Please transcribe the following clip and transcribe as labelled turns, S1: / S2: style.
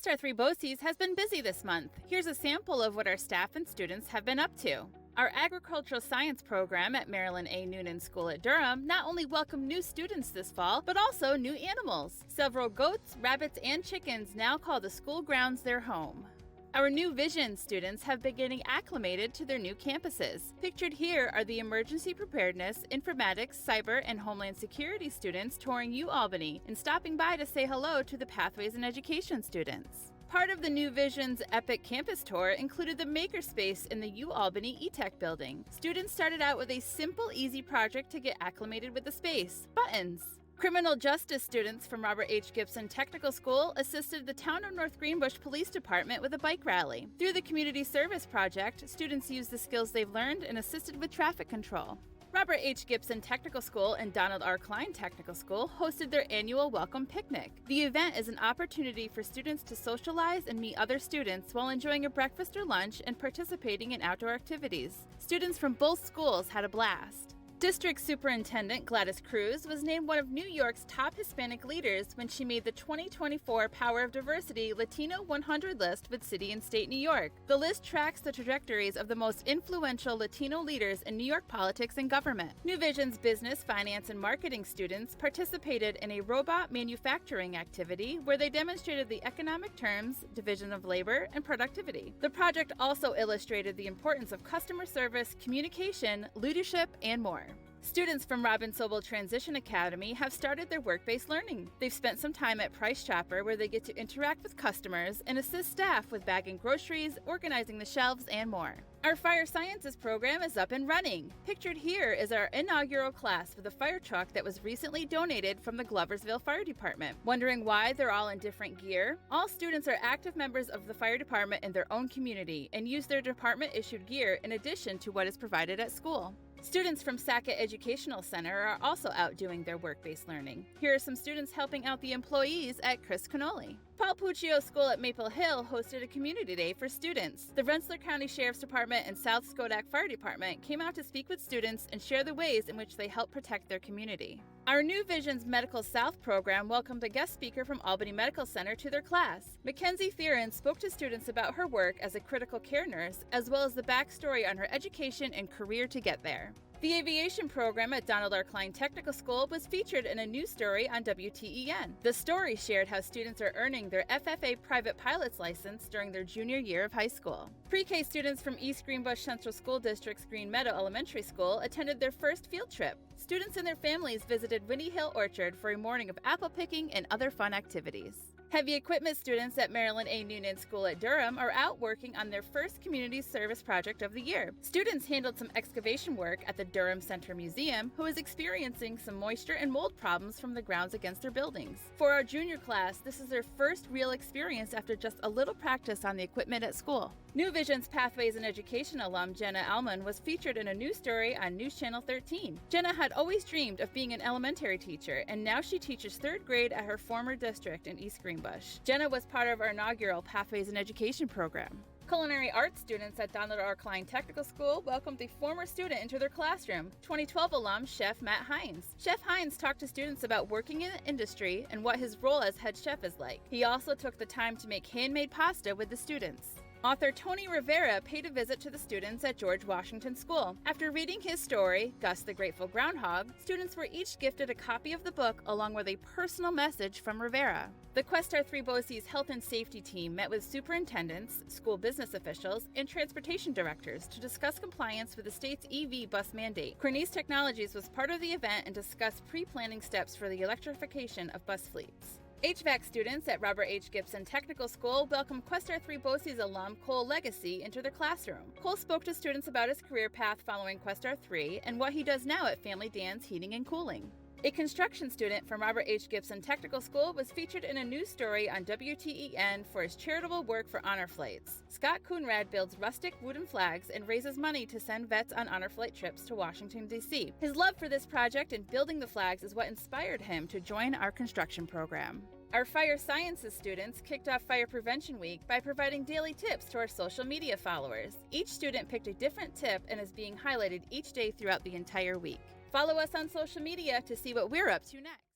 S1: Questar 3 BOCES has been busy this month. Here's a sample of what our staff and students have been up to. Our agricultural science program at Marilyn A. Noonan School at Durham not only welcomed new students this fall, but also new animals. Several goats, rabbits, and chickens now call the school grounds their home. Our New Vision students have been getting acclimated to their new campuses. Pictured here are the emergency preparedness, informatics, cyber, and homeland security students touring UAlbany and stopping by to say hello to the Pathways in Education students. Part of the New Vision's Epic Campus Tour included the Makerspace in the UAlbany eTech building. Students started out with a simple, easy project to get acclimated with the space: buttons. Criminal justice students from Robert H. Gibson Technical School assisted the Town of North Greenbush Police Department with a bike rally. Through the Community Service Project, students used the skills they've learned and assisted with traffic control. Robert H. Gibson Technical School and Donald R. Klein Technical School hosted their annual Welcome Picnic. The event is an opportunity for students to socialize and meet other students while enjoying a breakfast or lunch and participating in outdoor activities. Students from both schools had a blast. District Superintendent Gladys Cruz was named one of New York's top Hispanic leaders when she made the 2024 Power of Diversity Latino 100 list with City and State New York. The list tracks the trajectories of the most influential Latino leaders in New York politics and government. New Vision's business, finance, and marketing students participated in a robot manufacturing activity where they demonstrated the economic terms, division of labor, and productivity. The project also illustrated the importance of customer service, communication, leadership, and more. Students from Robin Sobel Transition Academy have started their work-based learning. They've spent some time at Price Chopper where they get to interact with customers and assist staff with bagging groceries, organizing the shelves, and more. Our Fire Sciences program is up and running. Pictured here is our inaugural class with a fire truck that was recently donated from the Gloversville Fire Department. Wondering why they're all in different gear? All students are active members of the fire department in their own community and use their department-issued gear in addition to what is provided at school. Students from Sackett Educational Center are also out doing their work-based learning. Here are some students helping out the employees at Chris Cannoli. Paul Puccio School at Maple Hill hosted a community day for students. The Rensselaer County Sheriff's Department and South Schodack Fire Department came out to speak with students and share the ways in which they help protect their community. Our New Vision's Medical South program welcomed a guest speaker from Albany Medical Center to their class. Mackenzie Theron spoke to students about her work as a critical care nurse, as well as the backstory on her education and career to get there. The aviation program at Donald R. Klein Technical School was featured in a news story on WTEN. The story shared how students are earning their FFA private pilot's license during their junior year of high school. Pre-K students from East Greenbush Central School District's Green Meadow Elementary School attended their first field trip. Students and their families visited Winnie Hill Orchard for a morning of apple picking and other fun activities. Heavy equipment students at Marilyn A. Noonan School at Durham are out working on their first community service project of the year. Students handled some excavation work at the Durham Center Museum, who is experiencing some moisture and mold problems from the grounds against their buildings. For our junior class, this is their first real experience after just a little practice on the equipment at school. New Vision's Pathways in Education alum Jenna Allman was featured in a news story on News Channel 13. Jenna had always dreamed of being an elementary teacher, and now she teaches 3rd grade at her former district in East Greenbush. Jenna was part of our inaugural Pathways in Education program. Culinary arts students at Donald R. Klein Technical School welcomed a former student into their classroom, 2012 alum Chef Matt Hines. Chef Hines talked to students about working in the industry and what his role as head chef is like. He also took the time to make handmade pasta with the students. Author Tony Rivera paid a visit to the students at George Washington School. After reading his story, Gus the Grateful Groundhog, students were each gifted a copy of the book along with a personal message from Rivera. The Questar 3 BOCES Health and Safety team met with superintendents, school business officials, and transportation directors to discuss compliance with the state's EV bus mandate. Cornice Technologies was part of the event and discussed pre-planning steps for the electrification of bus fleets. HVAC students at Robert H. Gibson Technical School welcomed Questar 3 BOCES alum Cole Legacy into their classroom. Cole spoke to students about his career path following Questar 3 and what he does now at Family Dan's Heating and Cooling. A construction student from Robert H. Gibson Technical School was featured in a news story on WTEN for his charitable work for honor flights. Scott Coonrad builds rustic wooden flags and raises money to send vets on honor flight trips to Washington, D.C. His love for this project and building the flags is what inspired him to join our construction program. Our Fire Sciences students kicked off Fire Prevention Week by providing daily tips to our social media followers. Each student picked a different tip and is being highlighted each day throughout the entire week. Follow us on social media to see what we're up to next.